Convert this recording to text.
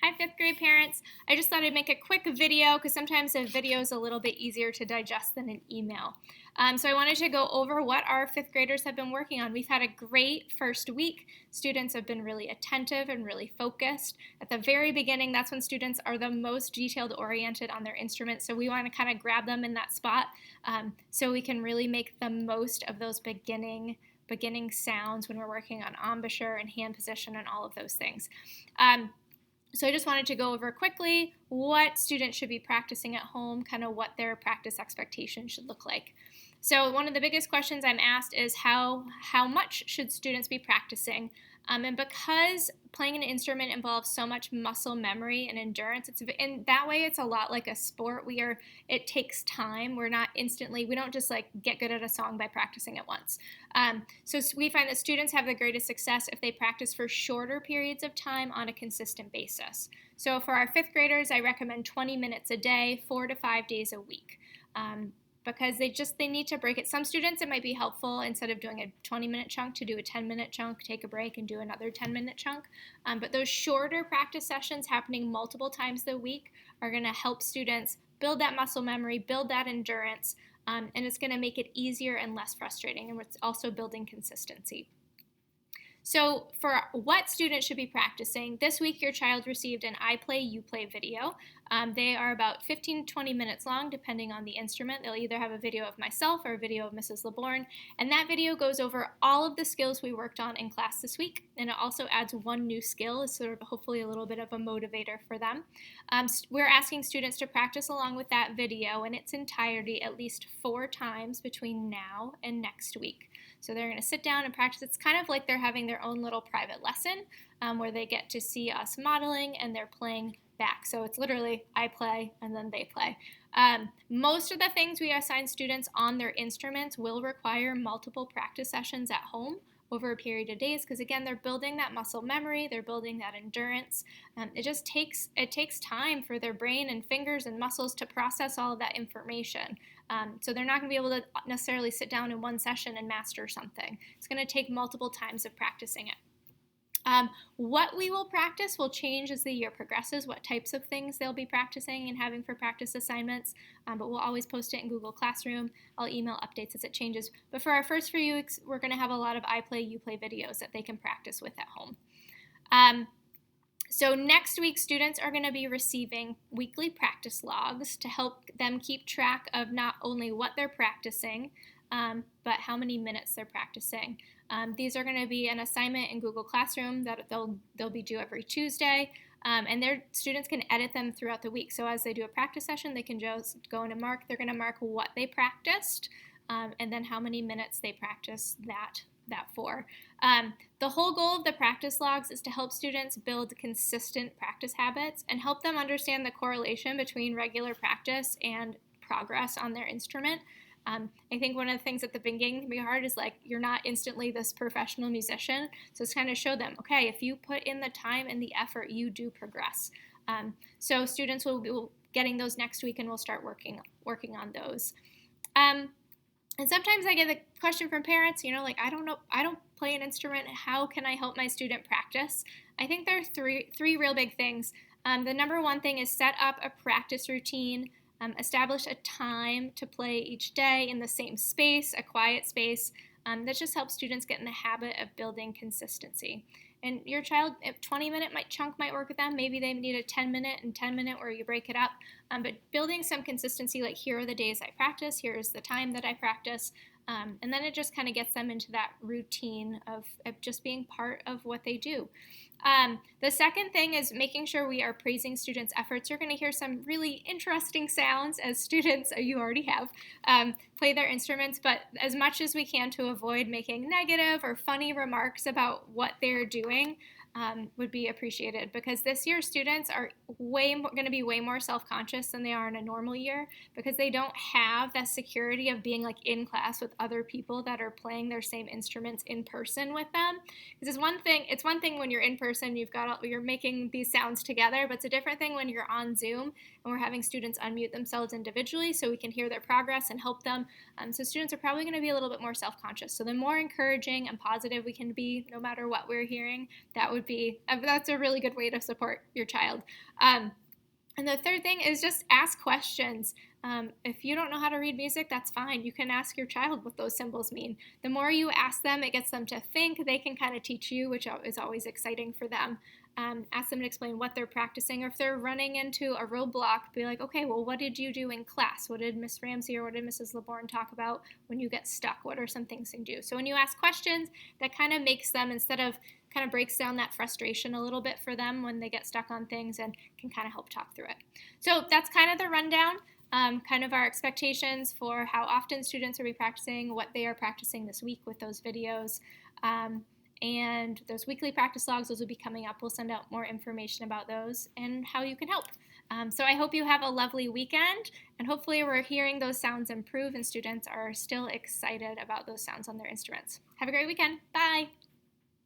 Hi, fifth grade parents. I just thought I'd make a quick video because sometimes a video is a little bit easier to digest than an email. So I wanted to go over what our fifth graders have been working on. We've had a great first week. Students have been really attentive and really focused. At the very beginning, that's when students are the most detailed oriented on their instruments. So we want to kind of grab them in that spot so we can really make the most of those beginning sounds when we're working on embouchure and hand position and all of those things. So I just wanted to go over quickly what students should be practicing at home, kind of what their practice expectations should look like. So one of the biggest questions I'm asked is how much should students be practicing? And because playing an instrument involves so much muscle memory and endurance, it's in that way it's a lot like a sport. It takes time. We don't just like get good at a song by practicing it once. So we find that students have the greatest success if they practice for shorter periods of time on a consistent basis. So for our fifth graders, I recommend 20 minutes a day, 4 to 5 days a week. Because they need to break it. Some students, it might be helpful instead of doing a 20-minute chunk to do a 10-minute chunk, take a break, and do another 10-minute chunk. But those shorter practice sessions happening multiple times a week are going to help students build that muscle memory, build that endurance, and it's going to make it easier and less frustrating. And it's also building consistency. So for what students should be practicing, this week your child received an I Play, You Play video. They are about 15 to 20 minutes long, depending on the instrument. They'll either have a video of myself or a video of Mrs. LeBourne, and that video goes over all of the skills we worked on in class this week, and it also adds one new skill, as sort of hopefully a little bit of a motivator for them. We're asking students to practice along with that video in its entirety at least 4 times between now and next week. So they're going to sit down and practice. It's kind of like they're having their own little private lesson where they get to see us modeling and they're playing back. So it's literally I play and then they play. Most of the things we assign students on their instruments will require multiple practice sessions at home over a period of days because again they're building that muscle memory, they're building that endurance. It takes time for their brain and fingers and muscles to process all of that information. So they're not going to be able to necessarily sit down in one session and master something. It's going to take multiple times of practicing it. What we will practice will change as the year progresses, what types of things they'll be practicing and having for practice assignments, but we'll always post it in Google Classroom. I'll email updates as it changes. But for our first few weeks, we're going to have a lot of I Play, You Play videos that they can practice with at home. So next week, students are going to be receiving weekly practice logs to help them keep track of not only what they're practicing, but how many minutes they're practicing. These are going to be an assignment in Google Classroom that they'll be due every Tuesday, and their students can edit them throughout the week. So as they do a practice session, they can just go in and mark. They're going to mark what they practiced, and then how many minutes they practiced that for. The whole goal of the practice logs is to help students build consistent practice habits and help them understand the correlation between regular practice and progress on their instrument. I think one of the things at the beginning can be hard is like you're not instantly this professional musician, so it's kind of show them, okay, if you put in the time and the effort, you do progress. So students will be getting those next week, and we'll start working on those. And sometimes I get the question from parents, like, I don't play an instrument. How can I help my student practice? I think there are three real big things. The number one thing is set up a practice routine. Establish a time to play each day in the same space, a quiet space. That just helps students get in the habit of building consistency. And your child, a 20-minute chunk might work with them. Maybe they need a 10-minute and 10-minute where you break it up. But building some consistency, like here are the days I practice, here's the time that I practice. And then it just kind of gets them into that routine of just being part of what they do. The second thing is making sure we are praising students' efforts. You're going to hear some really interesting sounds as students, you already have, play their instruments, but as much as we can to avoid making negative or funny remarks about what they're doing would be appreciated, because this year students are going to be way more self-conscious than they are in a normal year because they don't have that security of being like in class with other people that are playing their same instruments in person with them. Because it's one thing when you're in person, you're making these sounds together, but it's a different thing when you're on Zoom and we're having students unmute themselves individually so we can hear their progress and help them. So students are probably going to be a little bit more self-conscious. So the more encouraging and positive we can be, no matter what we're hearing, that would that's a really good way to support your child. And the third thing is just ask questions. If you don't know how to read music, that's fine. You can ask your child what those symbols mean. The more you ask them, it gets them to think. They can kind of teach you, which is always exciting for them. Ask them to explain what they're practicing, or if they're running into a roadblock, be like, okay, well, what did you do in class? What did Miss Ramsey or what did Mrs. LeBourne talk about when you get stuck? What are some things you can do? So when you ask questions, that kind of makes them, instead of kind of breaks down that frustration a little bit for them when they get stuck on things, and can kind of help talk through it. So that's kind of the rundown. Kind of our expectations for how often students will be practicing, what they are practicing this week with those videos. And those weekly practice logs, those will be coming up. We'll send out more information about those and how you can help. So I hope you have a lovely weekend, and hopefully we're hearing those sounds improve and students are still excited about those sounds on their instruments. Have a great weekend. Bye.